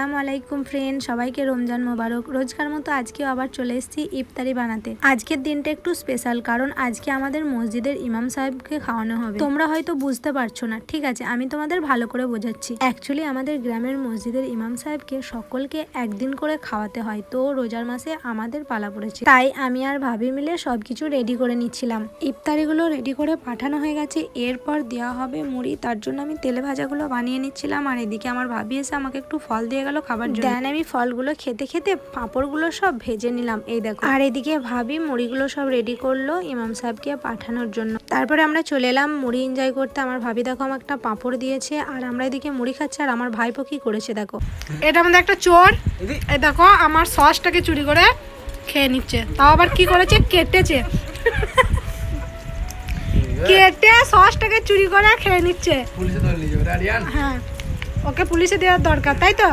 আসসালামু আলাইকুম ফ্রেন্ড, সবাইকে রমজান মোবারক। রোজকার মতো আজকেও আবার চলে এসেছি ইফতারি বানাতে। আজকের দিনটা একটু স্পেশাল, কারণ আজকে আমাদের মসজিদের ইমাম সাহেবকে খাওয়ানো হবে। তোমরা হয়তো বুঝতে পারছো না, ঠিক আছে, আমি তোমাদের ভালো করে বোঝাচ্ছি। অ্যাকচুয়ালি আমাদের গ্রামের মসজিদের ইমাম সাহেবকে সকলকে একদিন করে খাওয়াতে হয়, তো রোজার মাসে আমাদের পালা পড়েছে, তাই আমি আর ভাবি মিলে সবকিছু রেডি করে নিচ্ছিলাম। ইফতারিগুলো রেডি করে পাঠানো হয়ে গেছে, এরপর দেওয়া হবে মুড়ি। তার জন্য আমি তেলে ভাজাগুলো বানিয়ে নিচ্ছিলাম, আর এদিকে আমার ভাবি এসে আমাকে একটু ফল দিয়ে গেল খাবার জন্য। দেন আমি ফলগুলো খেতে খেতে পাঁপড়গুলো সব ভেজে নিলাম, এই দেখো। আর এদিকে ভাবি মুড়িগুলো সব রেডি করলো ইমাম সাহেবকে পাঠানোর জন্য। তারপরে আমরা চলে এলাম মুড়ি এনজয় করতে। আমার ভাবি দেখো আমার একটা পাঁপড় দিয়েছে, আর আমরা এদিকে মুড়ি খাচ্ছি। আর আমার ভাইপো কি করেছে দেখো, এটা আমাদের একটা চোর, এই দেখো আমার সসটাকে চুরি করে খেয়ে নিচ্ছে। তাও আবার কি করেছে, কেটেছে, কেটে সসটাকে চুরি করে খেয়ে নিচ্ছে। হ্যাঁ, ওকে পুলিশে দেওয়ার দরকার, তাই তো।